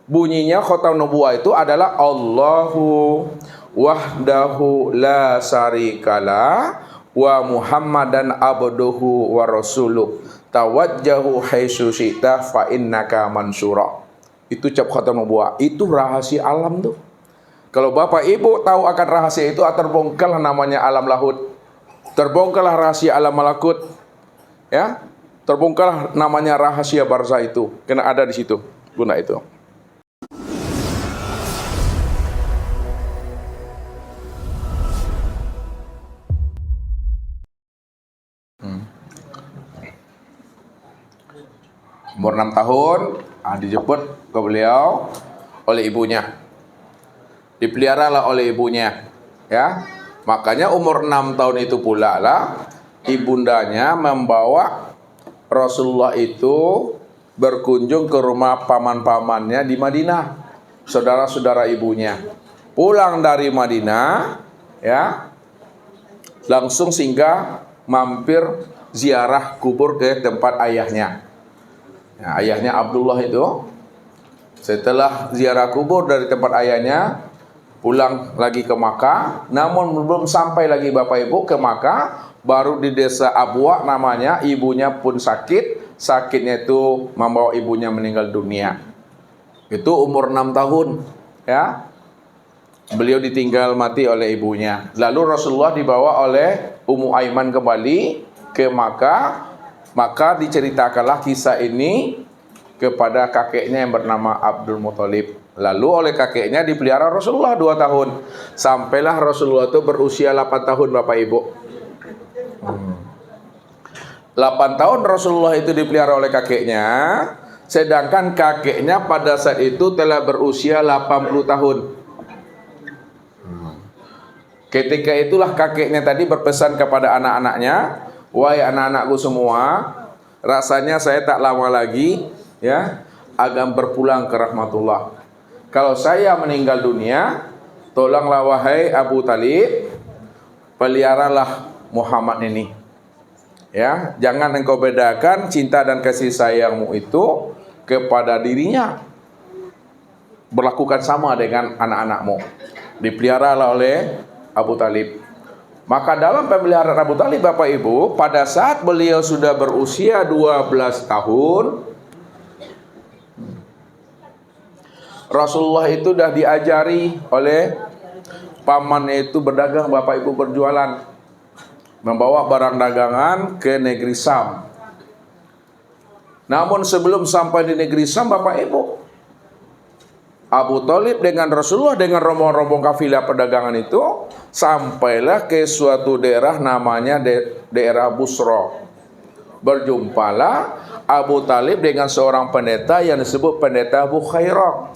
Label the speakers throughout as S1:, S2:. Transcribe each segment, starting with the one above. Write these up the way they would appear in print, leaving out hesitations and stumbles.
S1: Bunyinya khatam nubuwah itu adalah Allahu wahdahu la syarikalah wa Muhammadan abduhu wa rasuluh tawajjahu haitsu syi'ta fa innaka mansura. Itu cap khatam nubuwah. Itu rahasia alam tuh. Kalau Bapak Ibu tahu akan rahasia itu, terbongkarlah namanya alam lahud. Terbongkarlah rahasia alam malakut. Ya. Terbongkarlah namanya rahasia barzah itu. Karena ada di situ. Guna itu. Umur 6 tahun, dijemput ke beliau oleh ibunya. Dipeliharalah oleh ibunya, ya. Makanya umur 6 tahun itu pula lah ibundanya membawa Rasulullah itu berkunjung ke rumah paman-pamannya di Madinah, saudara-saudara ibunya. Pulang dari Madinah, ya, langsung singgah mampir ziarah kubur ke tempat ayahnya. Nah, ayahnya Abdullah itu setelah ziarah kubur dari tempat ayahnya pulang lagi ke Makkah. Namun belum sampai lagi Bapak Ibu ke Makkah, baru di desa Abwa namanya, ibunya pun sakit. Sakitnya itu membawa ibunya meninggal dunia. Itu umur 6 tahun, ya. Beliau ditinggal mati oleh ibunya. Lalu Rasulullah dibawa oleh Ummu Aiman kembali ke Makkah. Maka diceritakanlah kisah ini kepada kakeknya yang bernama Abdul Muthalib. Lalu oleh kakeknya dipelihara Rasulullah 2 tahun. Sampailah Rasulullah itu berusia 8 tahun Bapak Ibu. 8 tahun Rasulullah itu dipelihara oleh kakeknya. Sedangkan kakeknya pada saat itu telah berusia 80 tahun. Ketika itulah kakeknya tadi berpesan kepada anak-anaknya, wahai anak-anakku semua, rasanya saya tak lama lagi, ya, akan berpulang ke rahmatullah. Kalau saya meninggal dunia, tolonglah wahai Abu Talib, peliharalah Muhammad ini. Ya, jangan engkau bedakan cinta dan kasih sayangmu itu kepada dirinya. Berlakukan sama dengan anak-anakmu. Dipeliharalah oleh Abu Talib. Maka dalam pemeliharaan Abu Talib Bapak Ibu, pada saat beliau sudah berusia 12 tahun, Rasulullah itu sudah diajari oleh pamannya itu berdagang Bapak Ibu, berjualan, membawa barang dagangan ke negeri Sam. Namun sebelum sampai di negeri Sam Bapak Ibu, Abu Talib dengan Rasulullah dengan rombong-rombong kafilah perdagangan itu sampailah ke suatu daerah namanya daerah Busra. Berjumpalah Abu Talib dengan seorang pendeta yang disebut pendeta Bukhairah.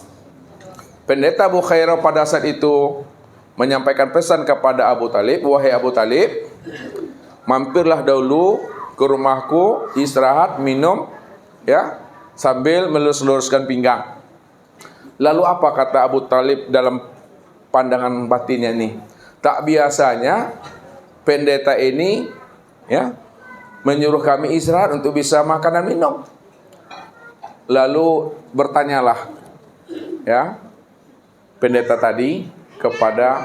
S1: Pendeta Bukhairah pada saat itu menyampaikan pesan kepada Abu Talib, wahai Abu Talib, mampirlah dahulu ke rumahku, istirahat, minum, ya, sambil melurus-luruskan pinggang. Lalu apa kata Abu Talib dalam pandangan batinnya ini? Tak biasanya pendeta ini, ya, menyuruh kami istirahat untuk bisa makan dan minum. Lalu bertanyalah, ya, pendeta tadi kepada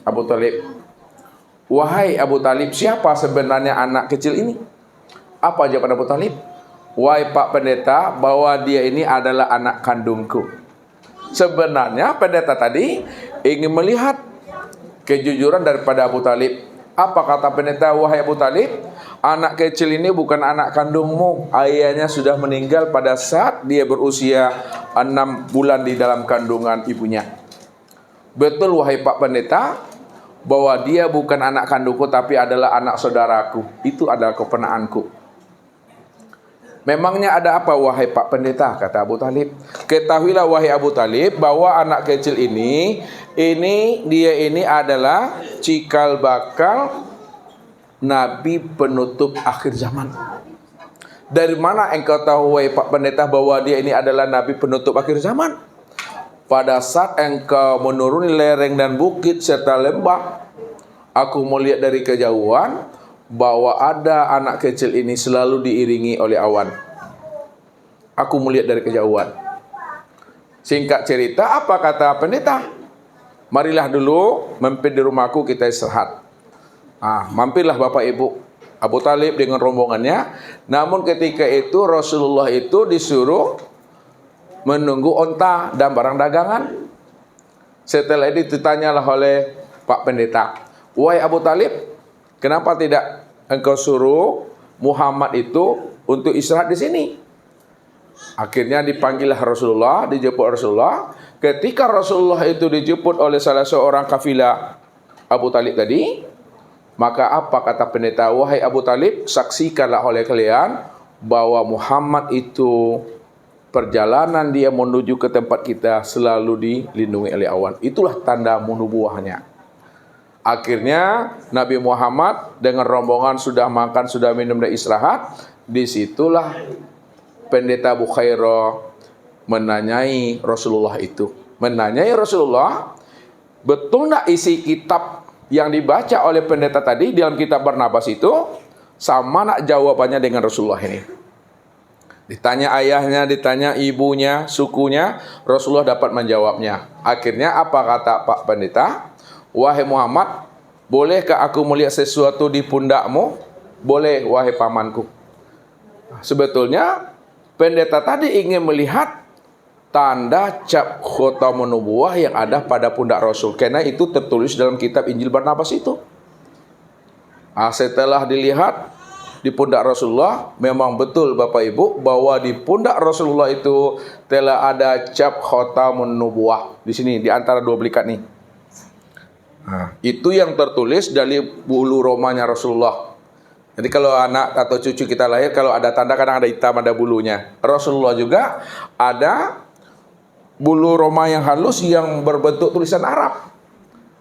S1: Abu Talib, wahai Abu Talib, siapa sebenarnya anak kecil ini? Apa jawaban Abu Talib? Wahai Pak Pendeta, bahwa dia ini adalah anak kandungku. Sebenarnya pendeta tadi ingin melihat kejujuran daripada Abu Talib. Apa kata pendeta? Wahai Abu Talib, anak kecil ini bukan anak kandungmu. Ayahnya sudah meninggal pada saat dia berusia 6 bulan di dalam kandungan ibunya. Betul wahai Pak Pendeta, bahwa dia bukan anak kandungku tapi adalah anak saudaraku. Itu adalah keponakanku. Memangnya ada apa wahai Pak Pendeta, kata Abu Talib. Ketahuilah wahai Abu Talib bahwa anak kecil ini dia adalah cikal bakal Nabi penutup akhir zaman. Dari mana engkau tahu wahai Pak Pendeta bahwa dia ini adalah Nabi penutup akhir zaman? Pada saat engkau menuruni lereng dan bukit serta lembah, aku melihat dari kejauhan bahwa ada anak kecil ini selalu diiringi oleh awan. Aku melihat dari kejauhan. Singkat cerita, apa kata pendeta? Marilah dulu mampir di rumahku, kita istirahat. Mampirlah Bapak Ibu Abu Talib dengan rombongannya. Namun ketika itu Rasulullah itu disuruh menunggu onta dan barang dagangan. Setelah itu ditanyalah oleh Pak Pendeta, wahai Abu Talib, kenapa tidak engkau suruh Muhammad itu untuk istirahat di sini? Akhirnya dipanggillah Rasulullah, dijemput Rasulullah. Ketika Rasulullah itu dijemput oleh salah seorang kafilah Abu Talib tadi, maka apa kata pendeta? Wahai Abu Talib, saksikanlah oleh kalian bahwa Muhammad itu perjalanan dia menuju ke tempat kita selalu dilindungi oleh awan. Itulah tanda nubuahnya. Akhirnya Nabi Muhammad dengan rombongan sudah makan, sudah minum dan istirahat. Disitulah pendeta Bukhairah menanyai Rasulullah itu. Menanyai Rasulullah, betul tak isi kitab yang dibaca oleh pendeta tadi dalam kitab Barnabas itu sama nak jawabannya dengan Rasulullah ini? Ditanya ayahnya, ditanya ibunya, sukunya, Rasulullah dapat menjawabnya. Akhirnya apa kata Pak Pendeta? Wahai Muhammad, bolehkah aku melihat sesuatu di pundakmu? Boleh, wahai pamanku. Sebetulnya pendeta tadi ingin melihat tanda cap khotamun nubuwah yang ada pada pundak Rasul. Karena itu tertulis dalam kitab Injil Barnabas itu. Setelah dilihat di pundak Rasulullah, memang betul Bapak Ibu bahwa di pundak Rasulullah itu telah ada cap khotamun nubuwah. Di sini di antara dua belikat nih. Itu yang tertulis dari bulu romanya Rasulullah. Jadi kalau anak atau cucu kita lahir, kalau ada tanda kadang ada hitam, ada bulunya. Rasulullah juga ada bulu roma yang halus yang berbentuk tulisan Arab.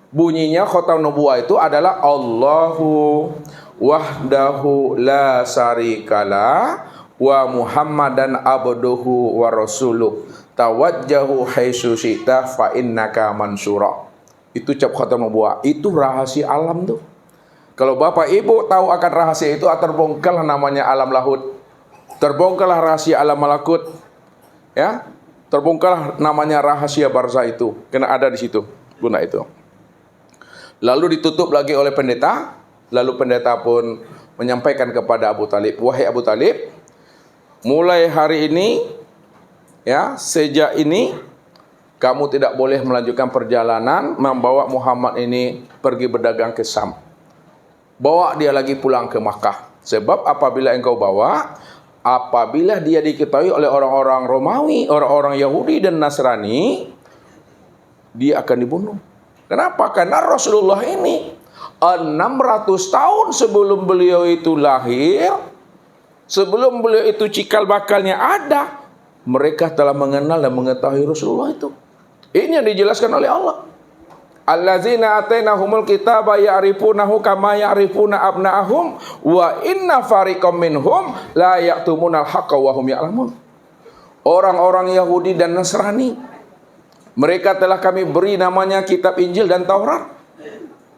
S1: Bunyinya khotam nubuwah itu adalah Allahu wahdahu la syarikala wa Muhammadan abduhu wa rasuluh tawajjahu haitsu syi'ta fa innaka mansura. Itu cap khotam nubuwah. Itu rahasia alam tuh. Kalau Bapak Ibu tahu akan rahasia itu, terbongkarlah namanya alam lahud. Terbongkarlah rahasia alam malakut. Ya, terbongkarlah namanya rahasia barzah itu. Karena ada di situ guna itu. Lalu ditutup lagi oleh pendeta. Lalu pendeta pun menyampaikan kepada Abu Talib, wahai Abu Talib, mulai hari ini, ya, sejak ini kamu tidak boleh melanjutkan perjalanan membawa Muhammad ini pergi berdagang ke Syam. Bawa dia lagi pulang ke Makkah. Sebab apabila engkau bawa, apabila dia diketahui oleh orang-orang Romawi, orang-orang Yahudi dan Nasrani, dia akan dibunuh. Kenapa? Karena Rasulullah ini 600 tahun sebelum beliau itu lahir, sebelum beliau itu cikal bakalnya ada, mereka telah mengenal dan mengetahui Rasulullah itu. Ini yang dijelaskan oleh Allah. Allazina atainahumul kitaba ya'rifunahu kama ya'rifuna abna'ahum wa inna fariqam minhum la ya'tumunal haqqa wa hum ya'lamun. Orang-orang Yahudi dan Nasrani, mereka telah kami beri namanya kitab Injil dan Taurat.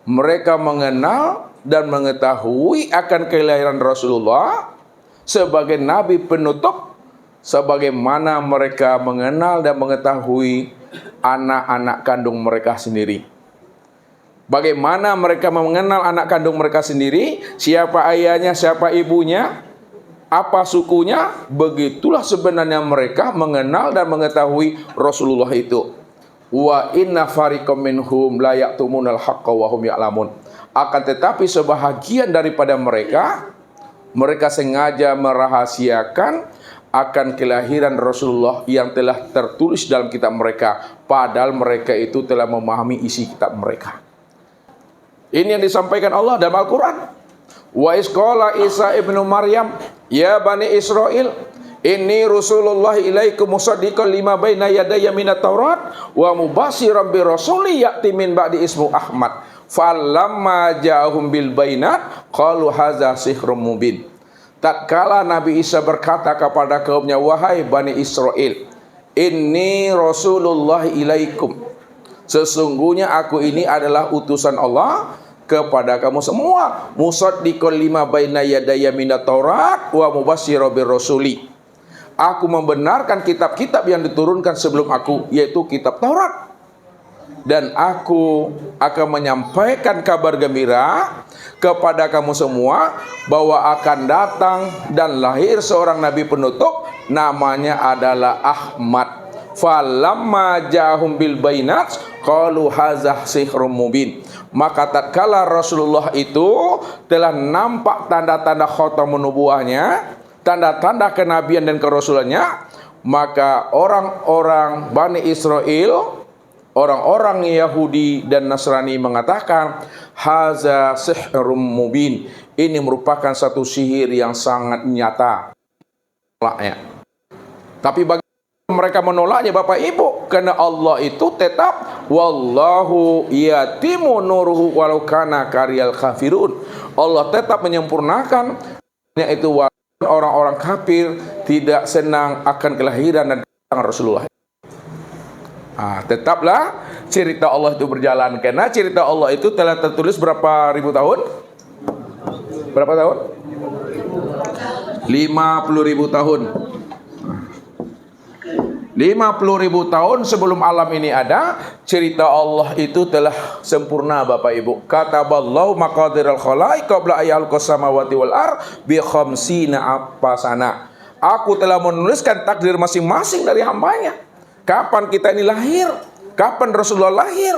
S1: Mereka mengenal dan mengetahui akan kelahiran Rasulullah sebagai nabi penutup, sebagaimana mereka mengenal dan mengetahui anak-anak kandung mereka sendiri. Bagaimana mereka mengenal anak kandung mereka sendiri, siapa ayahnya, siapa ibunya, apa sukunya, begitulah sebenarnya mereka mengenal dan mengetahui Rasulullah itu. Wa inna fariqam minhum la ya'tumunal haqqa wa hum ya'lamun. Akan tetapi sebahagian daripada mereka, mereka sengaja merahasiakan akan kelahiran Rasulullah yang telah tertulis dalam kitab mereka, padahal mereka itu telah memahami isi kitab mereka. Ini yang disampaikan Allah dalam Al-Quran. Wa isqala Isa ibnu Maryam, ya Bani Israel, inni Rasulullah ilaikum musaddiqan lima baina yadayya minat Taurat wa mubasyiran bi rasuli ya'ti min ba'di ismu Ahmad. Falamma ja'ahum bil bainat qalu hadza sihrun mubin. Tatkala Nabi Isa berkata kepada kaumnya, wahai Bani Israel, inni Rasulullah ilaikum, sesungguhnya aku ini adalah utusan Allah kepada kamu semua. Musaddiqan lima baina yadayya minat Taurat wa mubasyiran bir rasuli. Aku membenarkan kitab-kitab yang diturunkan sebelum aku, yaitu kitab Taurat. Dan aku akan menyampaikan kabar gembira kepada kamu semua bahwa akan datang dan lahir seorang nabi penutup, namanya adalah Ahmad. Falamma ja'ahum bil bainat qalu hazah sihrun mubin. Maka tatkala Rasulullah itu telah nampak tanda-tanda khatamun nubuwahnya, tanda-tanda kenabian dan kerasulannya, maka orang-orang Bani Israel, orang-orang Yahudi dan Nasrani mengatakan haza sihrun mubin, ini merupakan satu sihir yang sangat nyata. Tapi bagi mereka menolaknya Bapak Ibu, karena Allah itu tetap wallahu yatimu nuruhu walau kana kariyal kafirun. Allah tetap menyempurnakan, yaitu orang-orang kafir tidak senang akan kelahiran dan kedatangan Rasulullah. Tetaplah cerita Allah itu berjalan, karena cerita Allah itu telah tertulis berapa ribu tahun? Berapa tahun? 50.000 tahun. 50.000 tahun sebelum alam ini ada, cerita Allah itu telah sempurna Bapak Ibu. Kataballahu maqadiral khalaiq qabla ayyalqas samawati wal ard bi khamsina afasana. Aku telah menuliskan takdir masing-masing dari hambanya. Kapan kita ini lahir? Kapan Rasulullah lahir?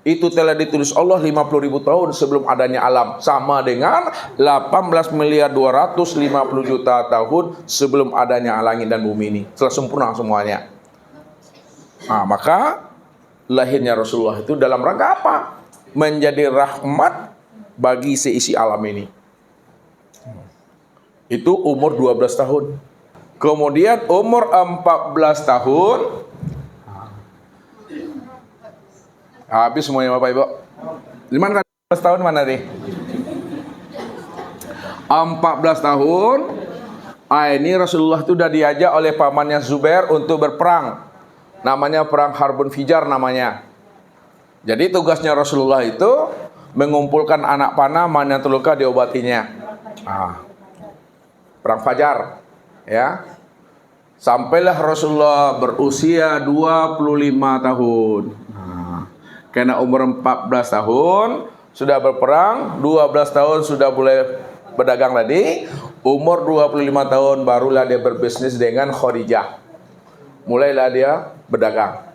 S1: Itu telah ditulis Allah 50.000 tahun sebelum adanya alam. Sama dengan 18.250.000.000 tahun sebelum adanya langit dan bumi ini. Telah sempurna semuanya. Maka lahirnya Rasulullah itu dalam rangka apa? Menjadi rahmat bagi seisi alam ini. Itu umur 12 tahun. Kemudian umur 14 tahun. Habis semuanya Bapak Ibu. Di mana 14 tahun mana nih? 14 tahun. Ini Rasulullah itu sudah diajak oleh pamannya Zubair untuk berperang. Namanya perang Harbun Fijar namanya. Jadi tugasnya Rasulullah itu mengumpulkan anak panah, mana yang terluka diobatinya. Perang Fajar, ya. Sampailah Rasulullah berusia 25 tahun. Karena umur 14 tahun sudah berperang, 12 tahun sudah boleh berdagang tadi, umur 25 tahun barulah dia berbisnis dengan Khadijah. Mulailah dia berdagang.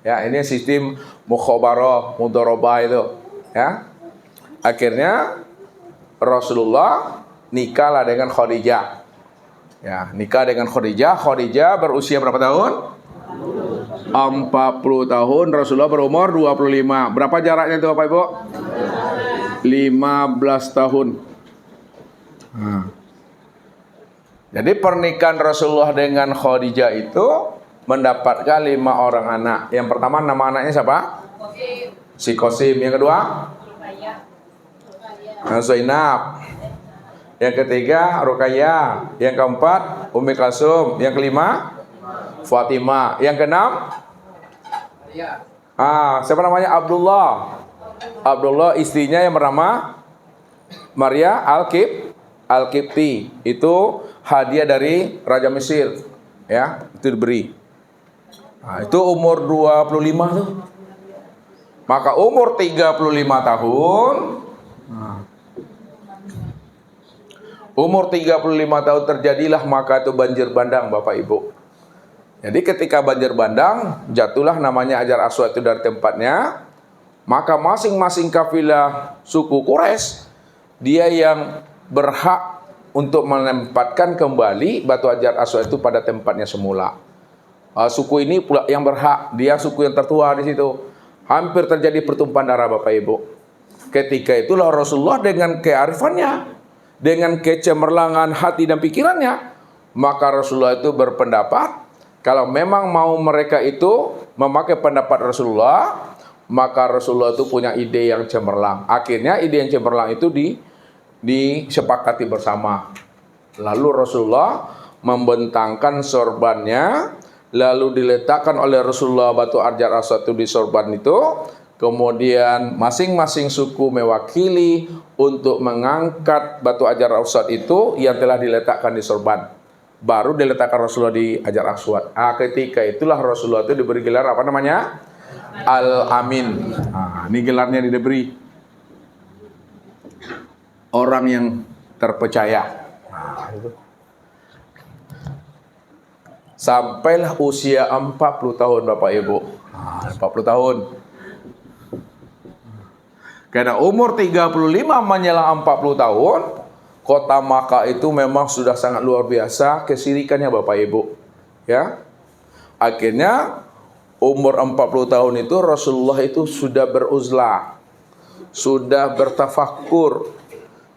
S1: Ya, ini sistem mukhabarah, mudharabah itu, ya. Akhirnya Rasulullah nikahlah dengan Khadijah. Ya, nikah dengan Khadijah. Khadijah berusia berapa tahun? 40 tahun. Rasulullah berumur 25. Berapa jaraknya itu Bapak Ibu? 15 tahun. Jadi pernikahan Rasulullah dengan Khadijah itu mendapatkan 5 orang anak. Yang pertama nama anaknya siapa? Si Qasim. Yang kedua? Zainab. Yang ketiga Ruqayyah. Yang keempat Ummi Kalsum. Yang kelima Fatimah. Yang keenam siapa namanya? Abdullah. Abdullah istrinya yang bernama Maria Al-Qibti. Itu hadiah dari Raja Mesir. Ya, itu diberi. Itu umur 25 tuh. Maka umur 35 tahun. Umur 35 tahun terjadilah maka itu banjir bandang Bapak Ibu. Jadi ketika banjir bandang, jatuhlah namanya Hajar Aswad itu dari tempatnya. Maka masing-masing kafilah suku Quraisy, dia yang berhak untuk menempatkan kembali batu Hajar Aswad itu pada tempatnya semula. Suku ini pula yang berhak, dia suku yang tertua di situ. Hampir terjadi pertumpahan darah Bapak Ibu. Ketika itulah Rasulullah dengan kearifannya, dengan kecemerlangan hati dan pikirannya, maka Rasulullah itu berpendapat kalau memang mau mereka itu memakai pendapat Rasulullah, maka Rasulullah itu punya ide yang cemerlang. Akhirnya ide yang cemerlang itu disepakati bersama. Lalu Rasulullah membentangkan sorbannya, lalu diletakkan oleh Rasulullah batu Hajar Aswad itu di sorban itu. Kemudian masing-masing suku mewakili untuk mengangkat batu Hajar Aswad itu yang telah diletakkan di sorban. baru diletakkan Rasulullah di Hajar Aswad. Ketika itulah Rasulullah itu diberi gelar apa namanya? Al-Amin. Ini gelarnya diberi orang yang terpercaya. Itu. Sampailah usia 40 tahun Bapak Ibu. 40 tahun. Karena umur 35 menjelang 40 tahun, kota Makkah itu memang sudah sangat luar biasa kesirikannya Bapak Ibu. Ya. Akhirnya umur 40 tahun itu Rasulullah itu sudah beruzlah, sudah bertafakur,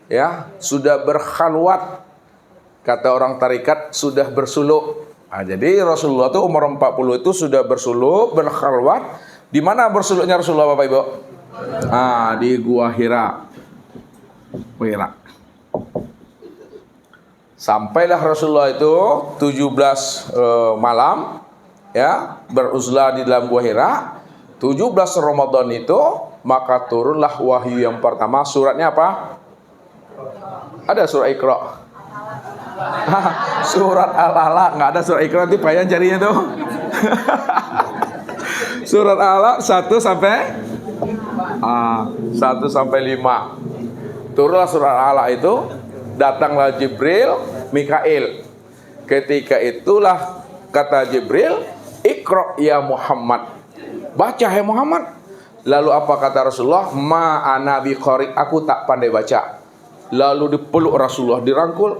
S1: ya, sudah berkhalwat. Kata orang tarikat sudah bersuluk. Jadi Rasulullah itu umur 40 itu sudah bersuluk, berkhalwat. Di mana bersuluknya Rasulullah Bapak Ibu? Di Gua Hira. Sampailah Rasulullah itu 17 malam, ya, beruzlah di dalam Gua Hira. 17 Ramadan itu maka turunlah wahyu yang pertama. Suratnya apa? Ada surah Iqra. Surat Al-Alaq, nggak ada surah Iqra, nanti payah carinya tuh. Surat Al-Alaq 1 sampai 5. Turunlah surat Al-Alaq itu, datanglah Jibril, Mikail. Ketika itulah kata Jibril, Iqra ya Muhammad. Baca hai Muhammad. Lalu apa kata Rasulullah? Ma ana biqari, aku tak pandai baca. Lalu dipeluk Rasulullah, dirangkul,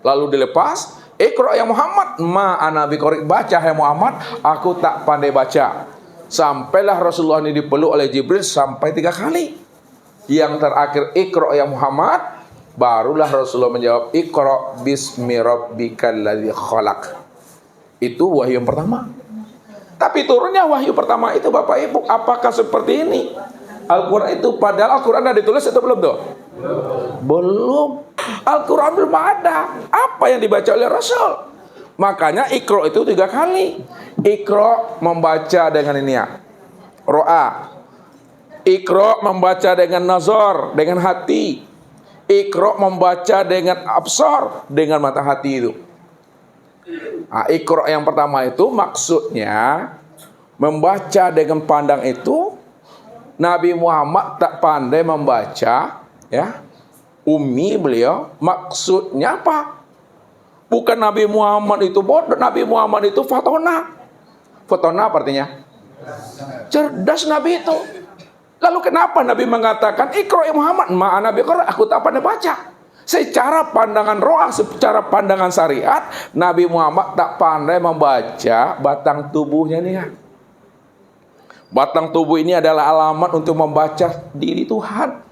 S1: lalu dilepas. Iqra ya Muhammad, ma ana biqari, baca hai Muhammad, aku tak pandai baca. Sampailah Rasulullah ini dipeluk oleh Jibril sampai 3 kali. Yang terakhir Iqra ya Muhammad, barulah Rasulullah menjawab Iqra bismi rabbikal ladzi khalaq. Itu wahyu yang pertama. Tapi turunnya wahyu pertama itu Bapak Ibu, apakah seperti ini? Al-Quran itu, padahal Al-Quran sudah ditulis atau belum tuh? Belum. Al-Quran belum ada. Apa yang dibaca oleh Rasul? Makanya Iqra itu 3 kali. Iqra membaca dengan ini ya, ro'a. Iqra membaca dengan nazar, dengan hati. Iqra membaca dengan absar, dengan mata hati itu. Iqra yang pertama itu maksudnya membaca dengan pandang itu. Nabi Muhammad tak pandai membaca, ya, ummi beliau. Maksudnya apa? Bukan Nabi Muhammad itu bodoh, Nabi Muhammad itu fatona. Fatona artinya cerdas Nabi itu. Lalu kenapa Nabi mengatakan Iqra ya Muhammad, ma'ana biqra, aku tak pandai baca. Secara pandangan roh, secara pandangan syariat, Nabi Muhammad tak pandai membaca batang tubuhnya nih ya. Batang tubuh ini adalah alamat untuk membaca diri Tuhan.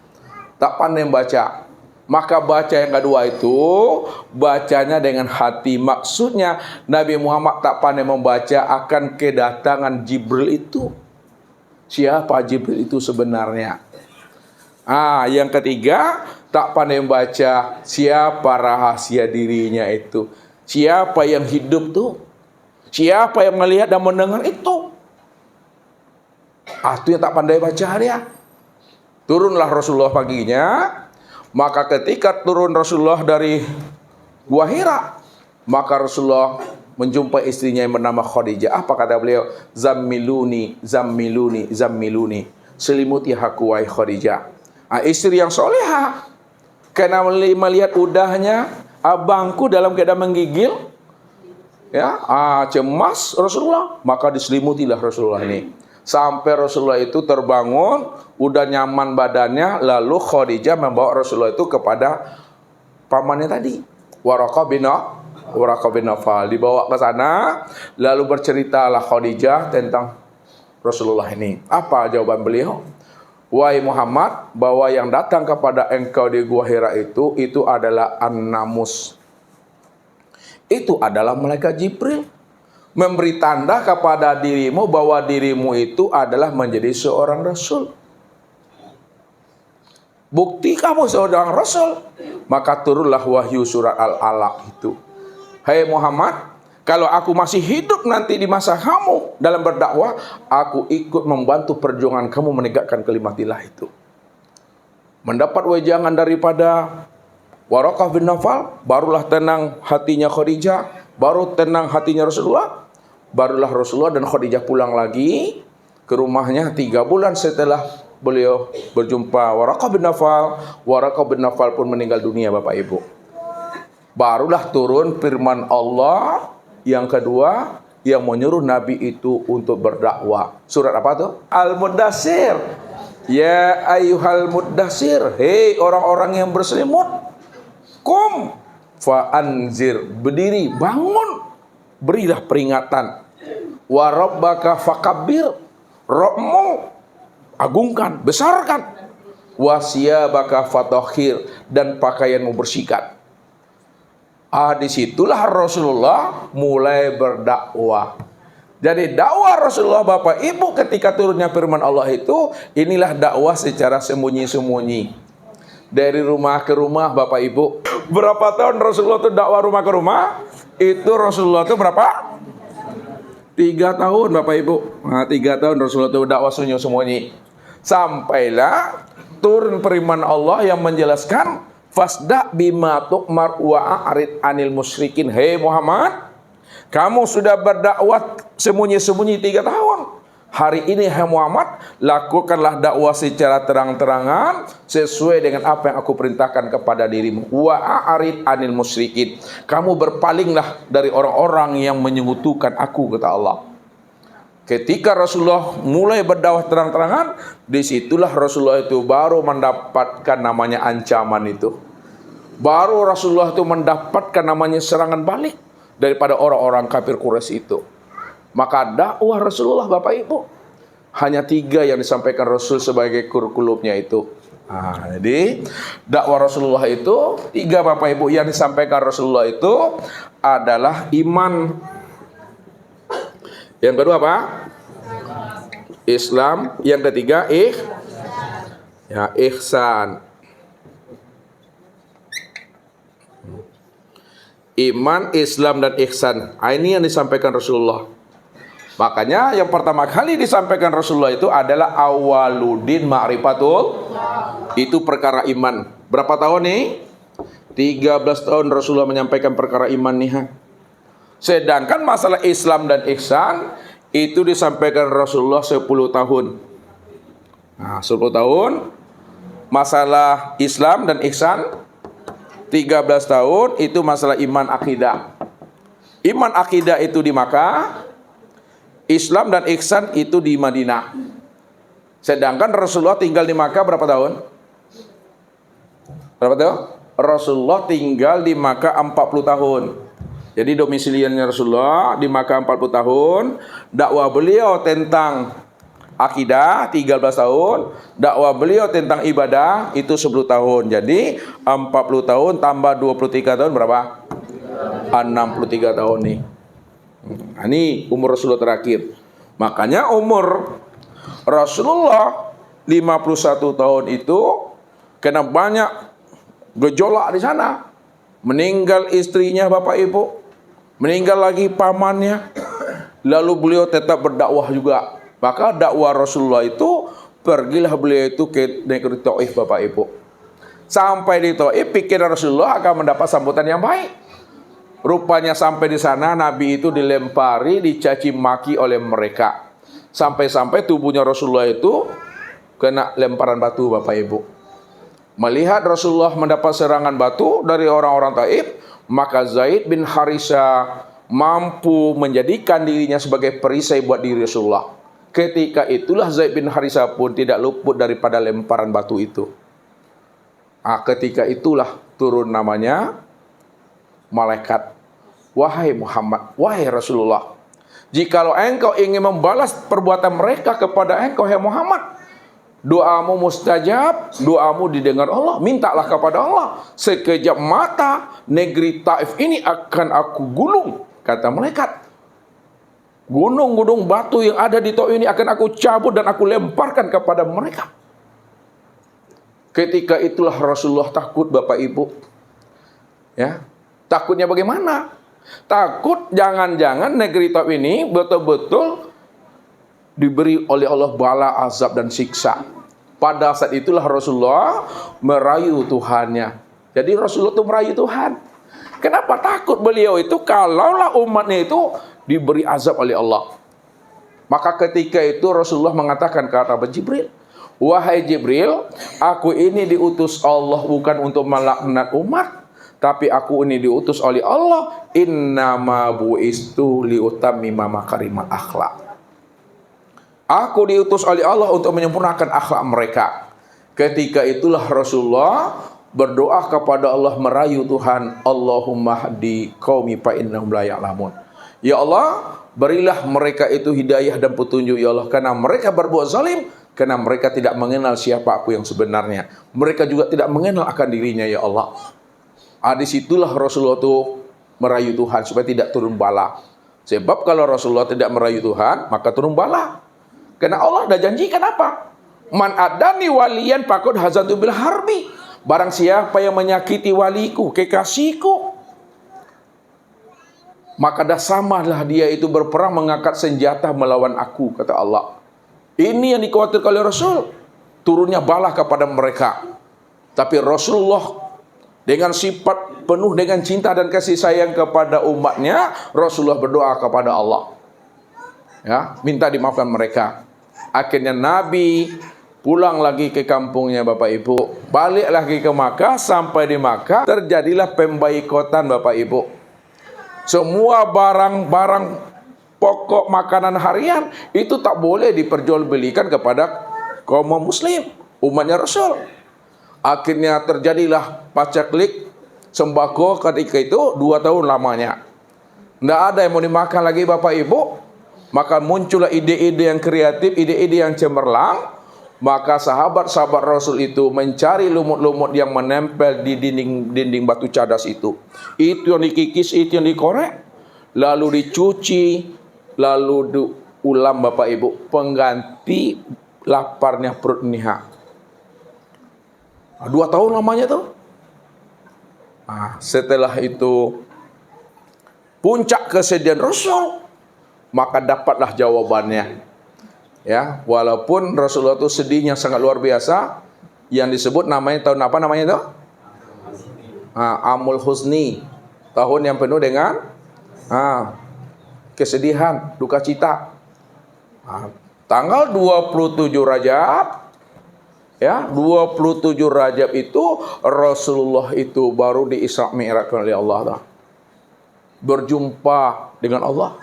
S1: Tak pandai membaca. Maka baca yang kedua itu, bacanya dengan hati. Maksudnya Nabi Muhammad tak pandai membaca akan kedatangan Jibril itu. Siapa Jibril itu sebenarnya? Yang ketiga, tak pandai membaca siapa rahasia dirinya itu. Siapa yang hidup tuh? Siapa yang melihat dan mendengar itu? Itu yang tak pandai baca dia. Turunlah Rasulullah paginya. Maka ketika turun Rasulullah dari Gua Hira, maka Rasulullah menjumpai istrinya yang bernama Khadijah. Apa kata beliau? Zammiluni, zammiluni, zammiluni. Selimuti aku wahai Khadijah. Istri yang soleha. Karena melihat udahnya abangku dalam keadaan menggigil, ya, cemas Rasulullah, maka diselimutilah Rasulullah ini. Sampai Rasulullah itu terbangun, udah nyaman badannya, lalu Khadijah membawa Rasulullah itu kepada pamannya tadi, Waraqah bin Nawfal. Dibawa ke sana, lalu berceritalah Khadijah tentang Rasulullah ini. Apa jawaban beliau? Wahai Muhammad, bahwa yang datang kepada engkau di Gua Hira itu adalah An-Namus. Itu adalah malaikat Jibril. Memberi tanda kepada dirimu bahwa dirimu itu adalah menjadi seorang Rasul. Bukti kamu seorang Rasul. Maka turunlah wahyu surat Al-Alaq itu. Hai Muhammad, kalau aku masih hidup nanti di masa kamu dalam berdakwah, aku ikut membantu perjuangan kamu menegakkan kalimatillah itu. Mendapat wejangan daripada Waraqah bin Nawfal, barulah tenang hatinya Khadijah. Baru tenang hatinya Rasulullah. Barulah Rasulullah dan Khadijah pulang lagi ke rumahnya 3 bulan setelah beliau berjumpa Waraqah bin Nawfal. Waraqah bin Nawfal pun meninggal dunia, Bapak Ibu. Barulah turun firman Allah yang kedua yang menyuruh Nabi itu untuk berdakwah. Surat apa tuh? Al-Muddatsir. Ya ayyuhal muddatsir, hei orang-orang yang berselimut, kum fa anzir, berdiri, bangun, berilah peringatan. Wa rabbaka fakabbir, Rabbmu agungkan, besarkan. Wa siyabaka fatahhir, dan pakaianmu bersihkan. Disitulah Rasulullah mulai berdakwah. Jadi dakwah Rasulullah Bapak Ibu ketika turunnya firman Allah itu, inilah dakwah secara sembunyi-sembunyi. Dari rumah ke rumah Bapak Ibu. Berapa tahun Rasulullah itu dakwah rumah ke rumah? Itu Rasulullah itu berapa? 3 tahun Bapak Ibu. Nah, 3 tahun Rasulullah itu dakwah sembunyi-sembunyi. Sampailah turun firman Allah yang menjelaskan, fasda bima tu'mar wa a'rid anil musyrikin. Hei Muhammad, kamu sudah berdakwah sembunyi-sembunyi 3 tahun. Hari ini hai Muhammad, lakukanlah dakwah secara terang-terangan sesuai dengan apa yang aku perintahkan kepada dirimu. Wa a'rid anil musyrikin. Kamu berpalinglah dari orang-orang yang menyekutukan aku, kata Allah. Ketika Rasulullah mulai berdakwah terang-terangan, disitulah Rasulullah itu baru mendapatkan namanya ancaman itu. Baru Rasulullah itu mendapatkan namanya serangan balik daripada orang-orang kafir Quraisy itu. Maka dakwah Rasulullah Bapak Ibu hanya 3 yang disampaikan Rasul sebagai kurikulumnya itu. Jadi dakwah Rasulullah itu 3 Bapak Ibu yang disampaikan Rasulullah itu adalah iman. Yang kedua apa? Islam. Yang ketiga ihsan. Iman, Islam, dan ihsan. Ini yang disampaikan Rasulullah. Makanya yang pertama kali disampaikan Rasulullah itu adalah awaludin ma'rifatul. Itu perkara iman. Berapa tahun nih? 13 tahun Rasulullah menyampaikan perkara iman nih. Sedangkan masalah Islam dan ihsan itu disampaikan Rasulullah 10 tahun. 10 tahun. Masalah Islam dan ihsan 13 tahun itu masalah iman akidah. Iman akidah itu di Makkah, Islam dan ihsan itu di Madinah. Sedangkan Rasulullah tinggal di Makkah berapa tahun? Berapa tahun? Rasulullah tinggal di Makkah 40 tahun. Jadi domisiliannya Rasulullah di Makkah 40 tahun. Dakwah beliau tentang akidah 13 tahun, dakwah beliau tentang ibadah itu 10 tahun. Jadi 40 tahun tambah 23 tahun berapa? 63 tahun nih. Ini umur Rasulullah terakhir. Makanya umur Rasulullah 51 tahun itu kena banyak gejolak di sana. Meninggal istrinya Bapak Ibu, meninggal lagi pamannya. Lalu beliau tetap berdakwah juga. Maka dakwah Rasulullah itu, pergilah beliau itu ke negeri Taif Bapak Ibu. Sampai di Taif, pikiran Rasulullah akan mendapat sambutan yang baik. Rupanya sampai di sana Nabi itu dilempari, dicaci maki oleh mereka. Sampai-sampai tubuhnya Rasulullah itu kena lemparan batu Bapak Ibu. Melihat Rasulullah mendapat serangan batu dari orang-orang Taif, maka Zaid bin Harisah mampu menjadikan dirinya sebagai perisai buat diri Rasulullah. Ketika itulah Zaid bin Harisah pun tidak luput daripada lemparan batu itu. Ketika itulah turun namanya malaikat. Wahai Muhammad, wahai Rasulullah, jikalau engkau ingin membalas perbuatan mereka kepada engkau, hai Muhammad, doamu mustajab, doamu didengar Allah. Mintalah kepada Allah. Sekejap mata negeri Taif ini akan aku gulung, kata malaikat. Gunung-gunung batu yang ada di Taif ini akan aku cabut dan aku lemparkan kepada mereka. Ketika itulah Rasulullah takut Bapak Ibu. Ya, takutnya bagaimana? Takut jangan-jangan negeri Taif ini betul-betul diberi oleh Allah bala, azab, dan siksa. Pada saat itulah Rasulullah merayu Tuhannya. Jadi Rasulullah itu merayu Tuhan. Kenapa takut beliau itu? Kalaulah umatnya itu diberi azab oleh Allah. Maka ketika itu Rasulullah mengatakan kata Jibril, wahai Jibril, aku ini diutus Allah bukan untuk melaknat umat, tapi aku ini diutus oleh Allah, innama bu'istu liutammima makarimal akhlak. Aku diutus oleh Allah untuk menyempurnakan akhlak mereka. Ketika itulah Rasulullah berdoa kepada Allah, merayu Tuhan, Allahumma hdi qaumi fa innahum la ya'lamun. Ya Allah, berilah mereka itu hidayah dan petunjuk ya Allah, karena mereka berbuat zalim, karena mereka tidak mengenal siapa aku yang sebenarnya. Mereka juga tidak mengenal akan dirinya ya Allah. Disitulah Rasulullah itu merayu Tuhan supaya tidak turun bala. Sebab kalau Rasulullah tidak merayu Tuhan, maka turun bala. Karena Allah dah janjikan apa? Man adani waliyan faqad hazantu bil harbi. Barang siapa yang menyakiti waliku, kekasihku, maka dah samalah dia itu berperang mengangkat senjata melawan aku, kata Allah. Ini yang dikhawatirkan oleh Rasul, turunnya bala kepada mereka. Tapi Rasulullah dengan sifat penuh dengan cinta dan kasih sayang kepada umatnya, Rasulullah berdoa kepada Allah, ya, minta dimaafkan mereka. Akhirnya Nabi pulang lagi ke kampungnya Bapak Ibu, balik lagi ke Makkah. Sampai di Makkah terjadilah pembaikotan Bapak Ibu. Semua barang-barang pokok makanan harian itu tak boleh diperjualbelikan kepada kaum muslim, umatnya Rasul. Akhirnya terjadilah pacaklik sembako ketika itu 2 tahun lamanya. Tidak ada yang mau dimakan lagi Bapak Ibu. Maka muncullah ide-ide yang kreatif, ide-ide yang cemerlang. Maka sahabat-sahabat Rasul itu mencari lumut-lumut yang menempel di dinding batu cadas itu. Itu yang dikikis, itu yang dikorek, lalu dicuci, lalu diulam Bapak Ibu, pengganti laparnya perut niha. 2 tahun lamanya tuh. Setelah itu puncak kesedihan Rasul, maka dapatlah jawabannya. Ya, walaupun Rasulullah itu sedihnya sangat luar biasa, yang disebut namanya tahun apa namanya itu? Amul Husni, tahun yang penuh dengan kesedihan, duka cita. Tanggal 27 Rajab, ya, 27 Rajab itu Rasulullah itu baru di Isra Mi'raj oleh Allah, berjumpa dengan Allah.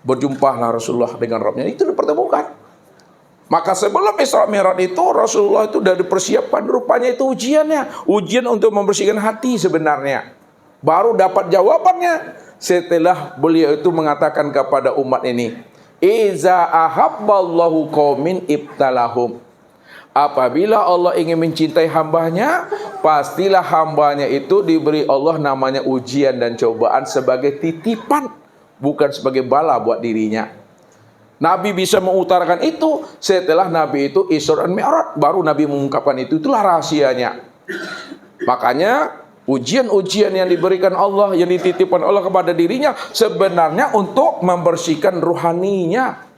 S1: Berjumpalah Rasulullah dengan Rabbnya, itu dipertemukan. Maka sebelum Isra Mi'raj itu Rasulullah itu sudah dipersiapkan, rupanya itu ujiannya, ujian untuk membersihkan hati sebenarnya. Baru dapat jawabannya setelah beliau itu mengatakan kepada umat ini, iza ahabballahu qaumin ibtalahum. Apabila Allah ingin mencintai hambanya, pastilah hambanya itu diberi Allah namanya ujian dan cobaan sebagai titipan, bukan sebagai bala buat dirinya. Nabi bisa mengutarakan itu setelah Nabi itu Isra dan Mi'raj, baru Nabi mengungkapkan itu. Itulah rahasianya. Makanya ujian-ujian yang diberikan Allah, yang dititipkan Allah kepada dirinya, sebenarnya untuk membersihkan ruhaninya.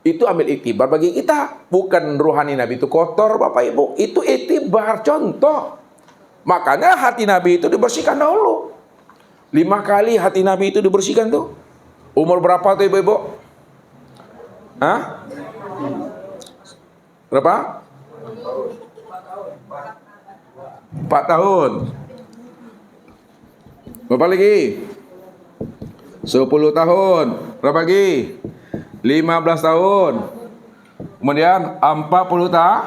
S1: Itu ambil iktibar bagi kita. Bukan ruhani Nabi itu kotor Bapak Ibu, itu iktibar, contoh. Makanya hati Nabi itu dibersihkan dahulu. 5 kali hati Nabi itu dibersihkan tuh. Umur berapa tuh Ibu-ibu? Berapa? 4 tahun. Berapa lagi? 10 tahun. Berapa lagi? 15 tahun. Kemudian 40 tahun.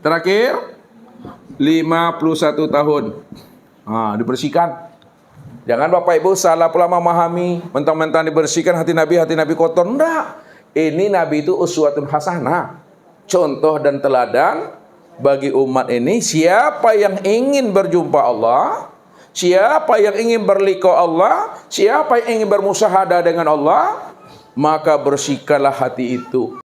S1: Terakhir 51 tahun. Dibersihkan. Jangan Bapak Ibu salah pula memahami, mentang-mentang dibersihkan hati Nabi kotor. Enggak. Ini Nabi itu uswatun hasanah, contoh dan teladan bagi umat ini. Siapa yang ingin berjumpa Allah, siapa yang ingin berliqa Allah, siapa yang ingin bermusyahadah dengan Allah, maka bersihkanlah hati itu.